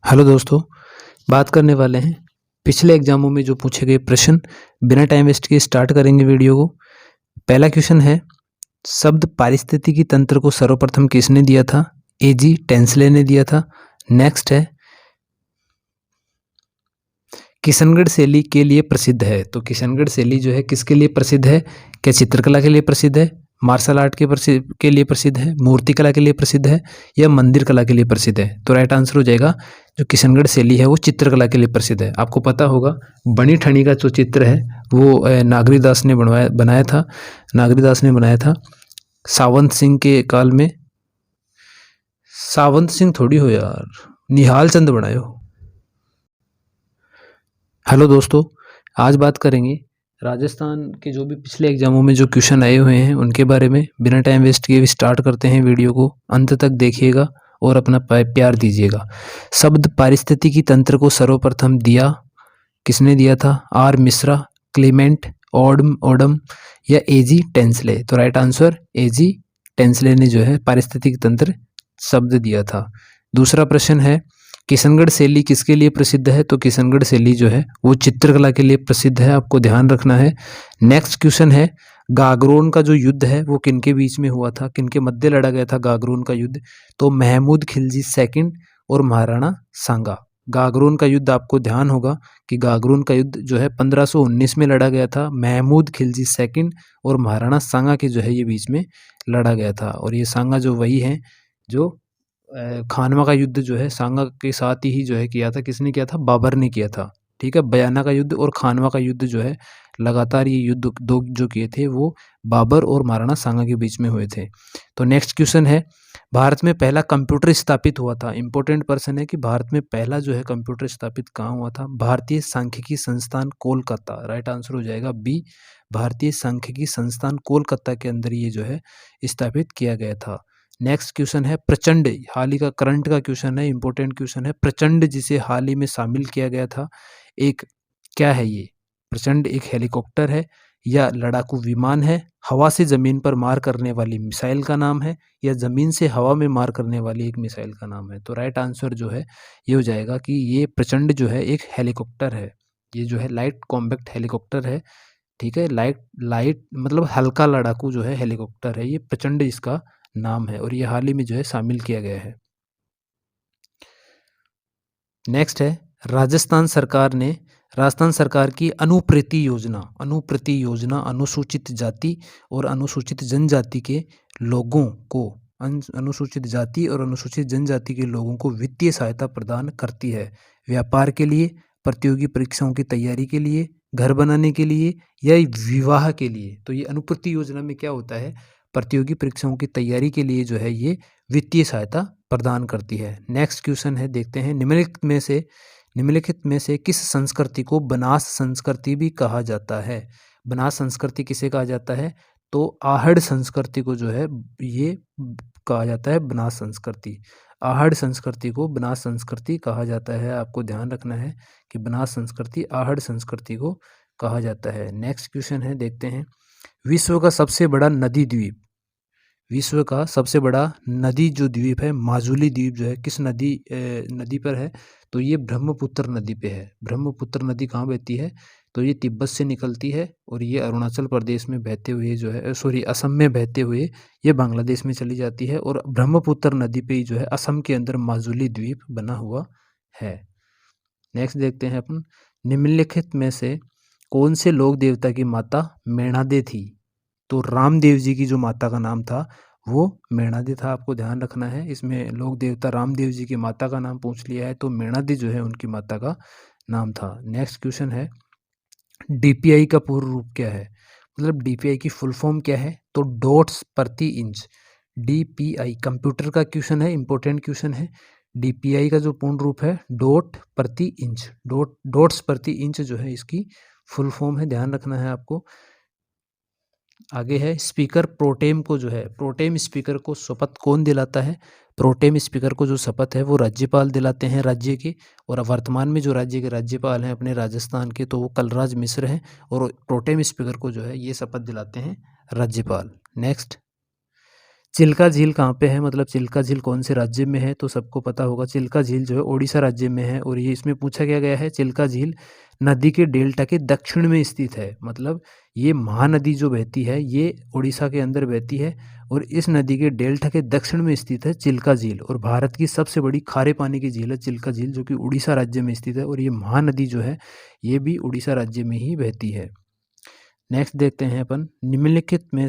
Hello दोस्तों, बात करने वाले हैं पिछले एग्जामों में जो पूछे गए प्रश्न। बिना टाइम वेस्ट किए स्टार्ट करेंगे वीडियो को। पहला क्वेश्चन है, शब्द पारिस्थितिकी तंत्र को सर्वप्रथम किसने दिया था? एजी टेंसले ने दिया था। नेक्स्ट है, किशनगढ़ शैली के लिए प्रसिद्ध है। तो किशनगढ़ शैली जो है किसके लिए प्रसिद्ध है? क्या चित्रकला के लिए प्रसिद्ध है, मार्शल आर्ट के लिए प्रसिद्ध है, मूर्तिकला के लिए प्रसिद्ध है, या मंदिर कला के लिए प्रसिद्ध है? तो राइट आंसर हो जाएगा जो किशनगढ़ शैली है वो चित्रकला के लिए प्रसिद्ध है। आपको पता होगा बनी ठनी का जो चित्र है वो नागरीदास ने बनाया था। नागरीदास ने बनाया था सावंत सिंह के काल में। सावंत सिंह थोड़ी हो यार, निहाल चंद बनायो। हेलो दोस्तों, आज बात करेंगे राजस्थान के जो भी पिछले एग्जामों में जो क्वेश्चन आए हुए हैं उनके बारे में। बिना टाइम वेस्ट किए स्टार्ट करते हैं वीडियो को। अंत तक देखिएगा और अपना प्यार दीजिएगा। शब्द पारिस्थितिकी तंत्र को सर्वप्रथम दिया किसने दिया था? आर मिश्रा, क्लेमेंट, ओडम या एजी टेंसले? तो राइट आंसर एजी टेंसले ने जो है पारिस्थितिकी तंत्र शब्द दिया था। दूसरा प्रश्न है, किशनगढ़ शैली किसके लिए प्रसिद्ध है? तो किशनगढ़ शैली जो है वो चित्रकला के लिए प्रसिद्ध है, आपको ध्यान रखना है। नेक्स्ट क्वेश्चन है, गागरोन का जो युद्ध है वो किनके बीच में हुआ था, किनके मध्य लड़ा गया था गागरोन का युद्ध? तो महमूद खिलजी सेकंड और महाराणा सांगा। गागरोन का युद्ध आपको ध्यान होगा कि गागरोन का युद्ध जो है 1519 में लड़ा गया था। महमूद खिलजी सेकंड और महाराणा सांगा के जो है ये बीच में लड़ा गया था। और ये सांगा जो वही है जो खानवा का युद्ध जो है सांगा के साथ ही जो है किया था। किसने किया था? बाबर ने किया था। ठीक है, बयाना का युद्ध और खानवा का युद्ध जो है लगातार ये युद्ध दो जो किए थे वो बाबर और महाराणा सांगा के बीच में हुए थे। तो नेक्स्ट क्वेश्चन है, भारत में पहला कंप्यूटर स्थापित हुआ था। इंपॉर्टेंट पर्सन है कि भारत में पहला जो है कंप्यूटर स्थापित कहाँ हुआ था? भारतीय सांख्यिकी संस्थान कोलकाता। राइट आंसर हो जाएगा बी, भारतीय सांख्यिकी संस्थान कोलकाता के अंदर ये जो है स्थापित किया गया था। नेक्स्ट क्वेश्चन है, प्रचंड, हाल ही का करंट का क्वेश्चन है, इंपॉर्टेंट क्वेश्चन है। प्रचंड जिसे हाल ही में शामिल किया गया था, एक क्या है ये? प्रचंड एक हेलीकॉप्टर है या लड़ाकू विमान है, हवा से जमीन पर मार करने वाली मिसाइल का नाम है, या जमीन से हवा में मार करने वाली एक मिसाइल का नाम है? तो राइट आंसर जो है ये हो जाएगा कि ये प्रचंड जो है एक हेलीकॉप्टर है। ये जो है लाइट कॉम्बैक्ट हेलीकॉप्टर है। ठीक है, लाइट मतलब हल्का लड़ाकू जो है हेलीकॉप्टर है, ये प्रचंड इसका नाम है और ये हाल ही में जो है शामिल किया गया है। नेक्स्ट है, राजस्थान सरकार की अनुप्रति योजना अनुसूचित जाति और अनुसूचित जनजाति के लोगों को अनुसूचित जाति और अनुसूचित जनजाति के लोगों को वित्तीय सहायता प्रदान करती है। व्यापार के लिए, प्रतियोगी परीक्षाओं की तैयारी के लिए, घर बनाने के लिए या विवाह के लिए? तो ये अनुप्रति योजना में क्या होता है? प्रतियोगी परीक्षाओं की तैयारी के लिए जो है ये वित्तीय सहायता प्रदान करती है। नेक्स्ट क्वेश्चन है, देखते हैं, निम्नलिखित में से किस संस्कृति को बनास संस्कृति भी कहा जाता है? बनास संस्कृति किसे कहा जाता है? तो आहड़ संस्कृति को जो है ये कहा जाता है बनास संस्कृति। आहड़ संस्कृति को बनास संस्कृति कहा जाता है। आपको ध्यान रखना है कि बनास संस्कृति आहड़ संस्कृति को कहा जाता है। नेक्स्ट क्वेश्चन है, देखते हैं, विश्व का सबसे बड़ा नदी द्वीप, विश्व का सबसे बड़ा नदी जो द्वीप है, माजुली द्वीप जो है, किस नदी पर है? तो ये ब्रह्मपुत्र नदी पे है। ब्रह्मपुत्र नदी कहाँ बहती है? तो ये तिब्बत से निकलती है और ये अरुणाचल प्रदेश में बहते हुए जो है असम में बहते हुए ये बांग्लादेश में चली जाती है और ब्रह्मपुत्र नदी पे ही जो है असम के अंदर माजुली द्वीप बना हुआ है। नेक्स्ट देखते हैं अपन, निम्नलिखित में से कौन से लोक देवता की माता मेणादे थी? तो रामदेव जी की जो माता का नाम था वो मेणादे था। आपको ध्यान रखना है, इसमें लोक देवता रामदेव जी की माता का नाम पूछ लिया है तो मेणादे जो है उनकी माता का नाम था। नेक्स्ट क्वेश्चन है, डीपीआई का पूर्ण रूप क्या है? मतलब डीपीआई की फुल फॉर्म क्या है? तो डॉट्स प्रति इंच। डीपीआई कंप्यूटर का क्वेश्चन है, इंपॉर्टेंट क्वेश्चन है। डीपीआई का जो पूर्ण रूप है डॉट प्रति इंच, डॉट्स प्रति इंच जो है इसकी फुल फॉर्म है, ध्यान रखना है आपको। आगे है, स्पीकर प्रोटेम को जो है, प्रोटेम स्पीकर को शपथ कौन दिलाता है? प्रोटेम स्पीकर को जो शपथ है वो राज्यपाल दिलाते हैं राज्य के, और वर्तमान में जो राज्य के राज्यपाल हैं अपने राजस्थान के तो वो कलराज मिश्र हैं, और प्रोटेम स्पीकर को जो है ये शपथ दिलाते हैं राज्यपाल। नेक्स्ट, चिल्का झील कहाँ पे है, मतलब चिल्का झील कौन से राज्य में है, तो सबको पता होगा चिल्का झील जो है ओडिशा राज्य में है। और ये इसमें पूछा क्या गया है, चिल्का झील नदी के डेल्टा के दक्षिण में स्थित है। मतलब ये महानदी जो बहती है ये उड़ीसा के अंदर बहती है और इस नदी के डेल्टा के दक्षिण में स्थित है चिल्का झील। और भारत की सबसे बड़ी खारे पानी की झील है चिल्का झील, जो कि उड़ीसा राज्य में स्थित है। और ये महानदी जो है ये भी उड़ीसा राज्य में ही बहती है। नेक्स्ट देखते हैं अपन, निम्नलिखित में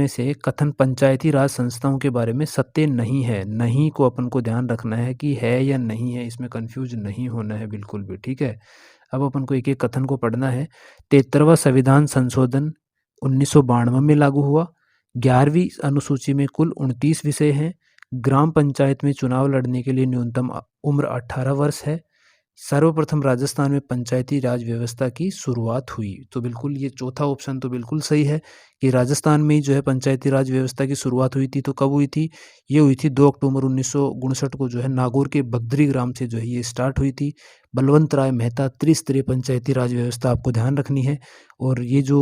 से कथन पंचायती राज संस्थाओं के बारे में सत्य नहीं है। नहीं को अपन को ध्यान रखना है कि है या नहीं है, इसमें कंफ्यूज नहीं होना है बिल्कुल भी, ठीक है। अब अपन को एक एक कथन को पढ़ना है। 73वां संविधान संशोधन 1992 में लागू हुआ। 11वीं अनुसूची में कुल 29 विषय हैं। ग्राम पंचायत में चुनाव लड़ने के लिए न्यूनतम उम्र 18 वर्ष है। सर्वप्रथम राजस्थान में पंचायती राज व्यवस्था की शुरुआत हुई। तो बिल्कुल ये चौथा ऑप्शन तो बिल्कुल सही है कि राजस्थान में ही जो है पंचायती राज व्यवस्था की शुरुआत हुई थी। तो कब हुई थी, ये हुई थी 2 अक्टूबर 1959 को जो है नागौर के बगदरी ग्राम से जो है ये स्टार्ट हुई थी। बलवंत राय मेहता त्रिस्तरीय पंचायती राज व्यवस्था आपको ध्यान रखनी है। और ये जो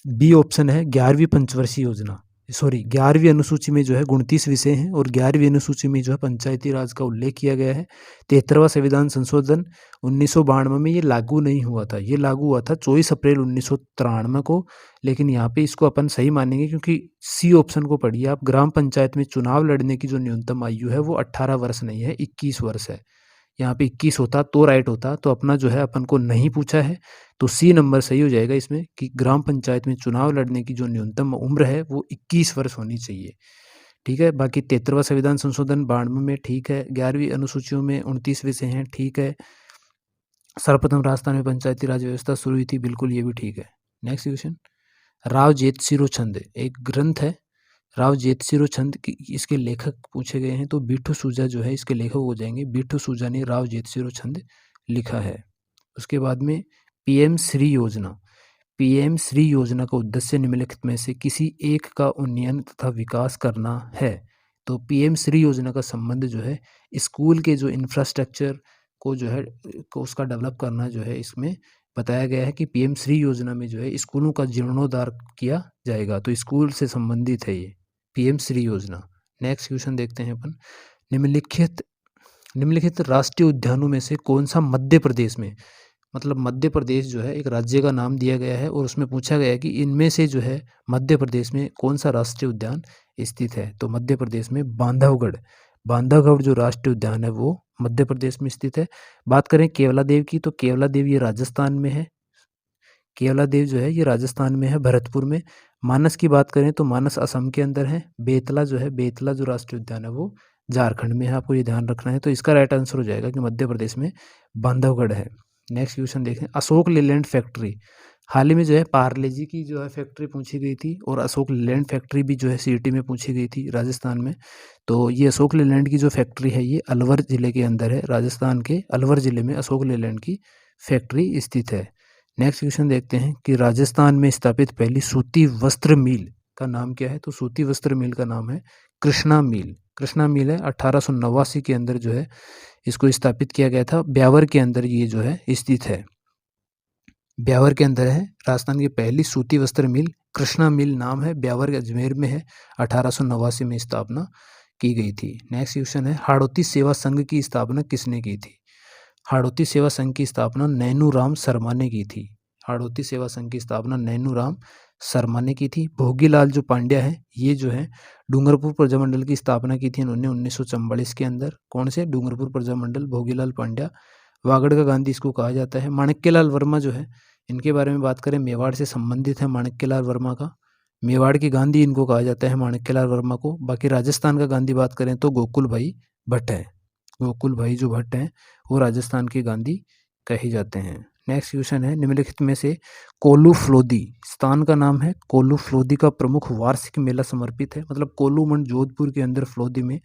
बी ऑप्शन है 11वीं पंचवर्षीय योजना, सॉरी 11वीं अनुसूची में जो है 29 विषय हैं और 11वीं अनुसूची में जो है पंचायती राज का उल्लेख किया गया है। 73वां संविधान संशोधन 1992 में ये लागू नहीं हुआ था, ये लागू हुआ था 24 अप्रैल 1993 को। लेकिन यहाँ पे इसको अपन सही मानेंगे क्योंकि सी ऑप्शन को पढ़िए आप, ग्राम पंचायत में चुनाव लड़ने की जो न्यूनतम आयु है वो 18 वर्ष नहीं है, 21 वर्ष है। यहाँ पे 21 होता तो राइट होता, तो अपना जो है अपन को नहीं पूछा है, तो सी नंबर सही हो जाएगा इसमें कि ग्राम पंचायत में चुनाव लड़ने की जो न्यूनतम उम्र है वो 21 वर्ष होनी चाहिए, ठीक है। बाकी 73वां संविधान संशोधन 92 में ठीक है, 11वीं अनुसूचियों में 29 विषय हैं, ठीक है। सर्वप्रथम राजस्थान में पंचायती राज व्यवस्था शुरू हुई थी, बिल्कुल ये भी ठीक है। नेक्स्ट क्वेश्चन, राव जेतसिरो छंद एक ग्रंथ है। राव जेतसिरो छंद की इसके लेखक पूछे गए हैं, तो बीठू सूजा जो है इसके लेखक हो जाएंगे। बीठू सूजा ने राव जेतसिरो छंद लिखा है। उसके बाद में पीएम श्री योजना, पीएम श्री योजना का उद्देश्य निम्नलिखित में से किसी एक का उन्नयन तथा विकास करना है। तो पीएम श्री योजना का संबंध जो है स्कूल के जो इंफ्रास्ट्रक्चर को जो है को उसका डेवलप करना जो है इसमें बताया गया है कि पीएम श्री योजना में जो है स्कूलों का जीर्णोद्धार किया जाएगा। तो स्कूल से संबंधित है ये पीएम श्री योजना। नेक्स्ट क्वेश्चन देखते हैं अपन, निम्नलिखित निम्नलिखित राष्ट्रीय उद्यानों में से कौन सा मध्य प्रदेश में, मतलब मध्य प्रदेश जो है एक राज्य का नाम दिया गया है और उसमें पूछा गया है कि इनमें से जो है मध्य प्रदेश में कौन सा राष्ट्रीय उद्यान स्थित है। तो मध्य प्रदेश में बांधवगढ़, बांधवगढ़ जो राष्ट्रीय उद्यान है वो मध्य प्रदेश में स्थित है। बात करें केवला देव की, तो केवला देव ये राजस्थान में है। केवला देव जो है ये राजस्थान में है, भरतपुर में। मानस की बात करें तो मानस असम के अंदर है। बेतला जो है, बेतला जो राष्ट्रीय उद्यान है वो झारखंड में है, आपको ये ध्यान रखना है। तो इसका राइट आंसर हो जाएगा कि मध्य प्रदेश में बांधवगढ़ है। नेक्स्ट क्वेश्चन देखें, अशोक लेलैंड फैक्ट्री, हाल ही में जो है पार्ले जी की जो है फैक्ट्री पूछी गई थी और अशोक लेलैंड फैक्ट्री भी जो है सीईटी में पूछी गई थी राजस्थान में। तो ये अशोक लेलैंड की जो फैक्ट्री है ये अलवर जिले के अंदर है, राजस्थान के अलवर जिले में अशोक लेलैंड की फैक्ट्री स्थित है। नेक्स्ट क्वेश्चन देखते हैं कि राजस्थान में स्थापित पहली सूती वस्त्र मिल का नाम क्या है। तो सूती वस्त्र मिल का नाम है कृष्णा मिल। कृष्णा मिल है 1889 के अंदर जो है इसको स्थापित किया गया था। ब्यावर के अंदर ये जो है स्थित है, ब्यावर के अंदर है। राजस्थान की पहली सूती वस्त्र मिल कृष्णा मिल नाम है, ब्यावर के अजमेर में है, 1889 में स्थापना की गई थी। नेक्स्ट क्वेश्चन है, हाड़ौती सेवा संघ की स्थापना किसने की थी। हाड़ौती सेवा संघ की स्थापना नैनूराम शर्मा ने की थी। हाड़ौती सेवा संघ की स्थापना नैनूराम शर्मा ने की थी। भोगीलाल जो पांड्या है ये जो है डूंगरपुर प्रजामंडल की स्थापना की थी इन्होंने 1944 के अंदर। कौन से, डूंगरपुर प्रजामंडल, भोगीलाल पांड्या। वागड़ का गांधी इसको कहा जाता है। माणिक्यलाल वर्मा जो है इनके बारे में बात करें, मेवाड़ से संबंधित है माणिक्यलाल वर्मा का, मेवाड़ की गांधी इनको कहा जाता है माणिक्यलाल वर्मा को। बाकी राजस्थान का गांधी बात करें तो गोकुल भाई भट्ट है, गोकुल भाई जो भट्ट हैं वो राजस्थान के गांधी कहे जाते हैं। नेक्स्ट क्वेश्चन है, निम्नलिखित में से कोलू फ्लोदी स्थान का नाम है। कोलू फ्लोदी का प्रमुख वार्षिक मेला समर्पित है, मतलब कोलू मंड जोधपुर के अंदर फ्लोदी में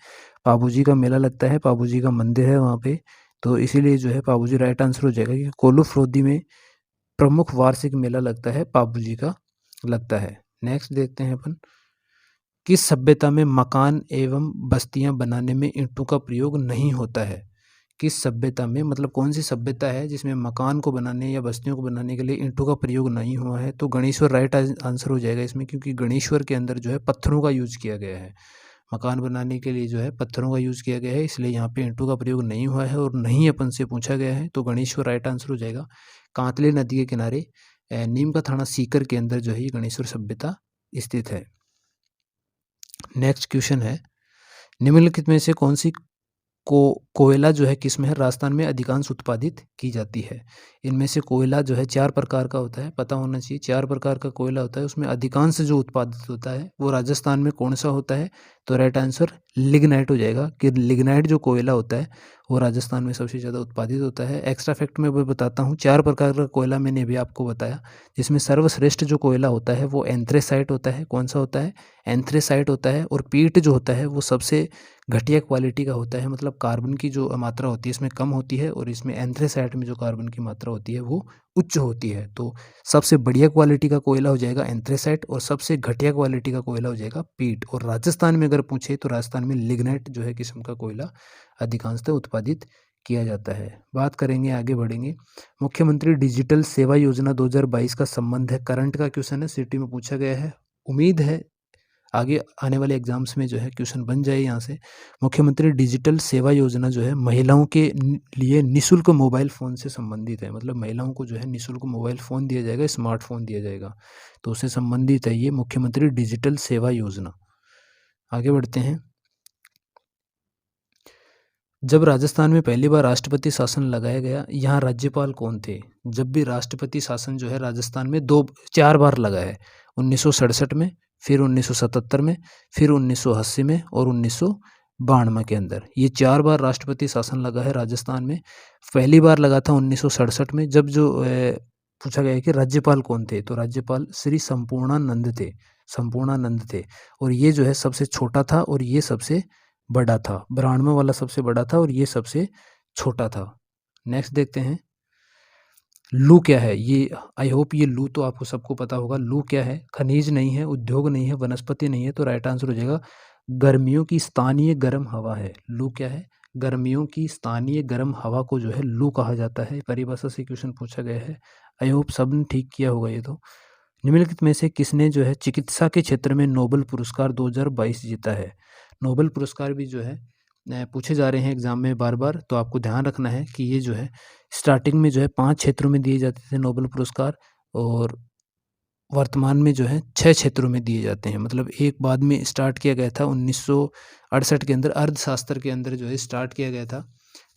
पाबूजी का मेला लगता है, पाबूजी का मंदिर है वहाँ पे, तो इसीलिए जो है पाबूजी राइट आंसर हो जाएगा कि कोलू फ्लोदी में प्रमुख वार्षिक मेला लगता है, पाबूजी का लगता है। नेक्स्ट देखते हैं अपन, किस सभ्यता में मकान एवं बस्तियां बनाने में ईंटों का प्रयोग नहीं होता है। किस सभ्यता में, मतलब कौन सी सभ्यता है जिसमें मकान को बनाने या बस्तियों को बनाने के लिए ईंटों का प्रयोग नहीं हुआ है? तो गणेश्वर राइट आंसर हो जाएगा इसमें, क्योंकि गणेश्वर के अंदर जो है पत्थरों का यूज किया गया है। मकान बनाने के लिए जो है पत्थरों का यूज़ किया गया है, इसलिए यहाँ पे ईंटों का प्रयोग नहीं हुआ है और नहीं अपन से पूछा गया है, तो गणेश्वर राइट आंसर हो जाएगा। कांतले नदी के किनारे नीम का थाना सीकर के अंदर जो है ये गणेश्वर सभ्यता स्थित है। नेक्स्ट क्वेश्चन है, निम्नलिखित में से कौन सी कोयला जो है किसमें है, राजस्थान में अधिकांश उत्पादित की जाती है? इनमें से कोयला जो है 4 प्रकार का होता है, पता होना चाहिए। 4 प्रकार का कोयला होता है, उसमें अधिकांश जो उत्पादित होता है वो राजस्थान में कौन सा होता है? तो राइट आंसर लिग्नाइट हो जाएगा, कि लिग्नाइट जो कोयला होता है वो राजस्थान में सबसे ज़्यादा उत्पादित होता है। एक्स्ट्रा फैक्ट में मैं बताता हूँ, 4 प्रकार का कोयला मैंने अभी आपको बताया, जिसमें सर्वश्रेष्ठ जो कोयला होता है वो एंथ्रेसाइट होता है। कौन सा होता है? एंथ्रेसाइट होता है। और पीट जो होता है वो सबसे घटिया क्वालिटी का होता है, मतलब कार्बन की जो मात्रा होती है इसमें कम होती है, और इसमें एंथ्रेसाइट में जो कार्बन की मात्रा होती है वो उच्च होती है। तो सबसे बढ़िया क्वालिटी का कोयला हो जाएगा एंथ्रेसाइट, और सबसे घटिया क्वालिटी का कोयला हो जाएगा पीट। और राजस्थान में अगर पूछे तो राजस्थान में लिग्नाइट जो है किस्म का कोयला अधिकांशतः उत्पादित किया जाता है। बात करेंगे, आगे बढ़ेंगे। मुख्यमंत्री डिजिटल सेवा योजना 2022 का संबंध है, करंट का क्वेश्चन है, सिटी में पूछा गया है। उम्मीद है आगे आने वाले एग्जाम्स में जो है क्वेश्चन बन जाए यहाँ से। मुख्यमंत्री डिजिटल सेवा योजना जो है महिलाओं के लिए निःशुल्क मोबाइल फ़ोन से संबंधित है, मतलब महिलाओं को जो है निःशुल्क मोबाइल फ़ोन दिया जाएगा, स्मार्टफोन दिया जाएगा, तो उससे संबंधित है ये मुख्यमंत्री डिजिटल सेवा योजना। आगे बढ़ते हैं। जब राजस्थान में पहली बार राष्ट्रपति शासन लगाया गया, यहाँ राज्यपाल कौन थे? जब भी राष्ट्रपति शासन जो है राजस्थान में 4 बार लगा है, 1967 में, फिर 1977 में, फिर 1980 में और 1992 के अंदर, ये 4 बार राष्ट्रपति शासन लगा है राजस्थान में। पहली बार लगा था 1967 में, जब जो पूछा गया है कि राज्यपाल कौन थे, तो राज्यपाल श्री संपूर्णानंद थे, संपूर्णानंद थे। और ये जो है सबसे छोटा था और ये सबसे बड़ा था, 92 वाला सबसे बड़ा था और ये सबसे छोटा था। नेक्स्ट देखते हैं, लू क्या है? ये आई होप ये लू तो आपको सबको पता होगा। लू क्या है? खनिज नहीं है, उद्योग नहीं है, वनस्पति नहीं है, तो राइट आंसर हो जाएगा गर्मियों की स्थानीय गर्म हवा है। लू क्या है? गर्मियों की स्थानीय गर्म हवा को जो है लू कहा जाता है। परिभाषा से क्वेश्चन पूछा गया है। आई होप सब ने ठीक किया होगा ये तो। निम्नलिखित में से किसने जो है चिकित्सा के क्षेत्र में नोबेल पुरस्कार 2022 जीता है? नोबेल पुरस्कार भी जो है पूछे जा रहे हैं एग्जाम में बार बार, तो आपको ध्यान रखना है कि ये जो है स्टार्टिंग में जो है 5 क्षेत्रों में दिए जाते थे नोबेल पुरस्कार, और वर्तमान में जो है 6 क्षेत्रों में दिए जाते हैं। मतलब एक बाद में स्टार्ट किया गया था 1968 के अंदर, अर्थशास्त्र के अंदर जो है स्टार्ट किया गया था,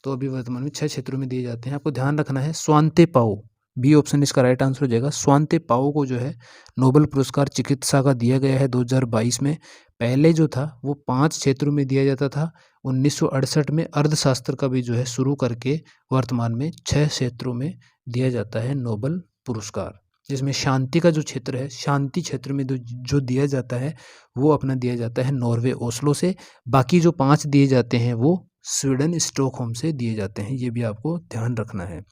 तो अभी वर्तमान में 6 क्षेत्रों में दिए जाते हैं। आपको ध्यान रखना है, स्वांते पाओ, बी ऑप्शन इसका राइट आंसर हो जाएगा। स्वांते पाओ को जो है नोबेल पुरस्कार चिकित्सा का दिया गया है 2022 में। पहले जो था वो 5 क्षेत्रों में दिया जाता था, 1968 में अर्थशास्त्र का भी जो है शुरू करके वर्तमान में 6 क्षेत्रों में दिया जाता है नोबेल पुरस्कार। जिसमें शांति का जो क्षेत्र है, शांति क्षेत्र में जो दिया जाता है वो अपना दिया जाता है नॉर्वे ओस्लो से। बाकी जो 5 दिए जाते हैं वो स्वीडन स्टॉकहोम से दिए जाते हैं, ये भी आपको ध्यान रखना है।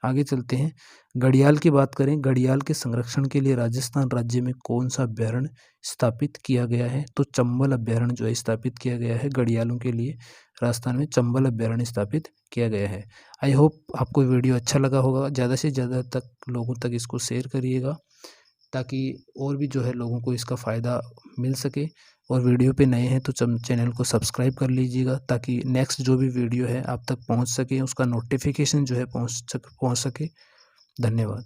आगे चलते हैं, घड़ियाल की बात करें। घड़ियाल के संरक्षण के लिए राजस्थान राज्य में कौन सा अभ्यारण्य स्थापित किया गया है? तो चंबल अभ्यारण्य जो है स्थापित किया गया है घड़ियालों के लिए। राजस्थान में चंबल अभ्यारण्य स्थापित किया गया है। आई होप आपको वीडियो अच्छा लगा होगा। ज़्यादा से ज़्यादा तक लोगों तक इसको शेयर करिएगा, ताकि और भी जो है लोगों को इसका फ़ायदा मिल सके। और वीडियो पे नए हैं तो चैनल को सब्सक्राइब कर लीजिएगा, ताकि नेक्स्ट जो भी वीडियो है आप तक पहुंच सके, उसका नोटिफिकेशन जो है पहुंच सके। धन्यवाद।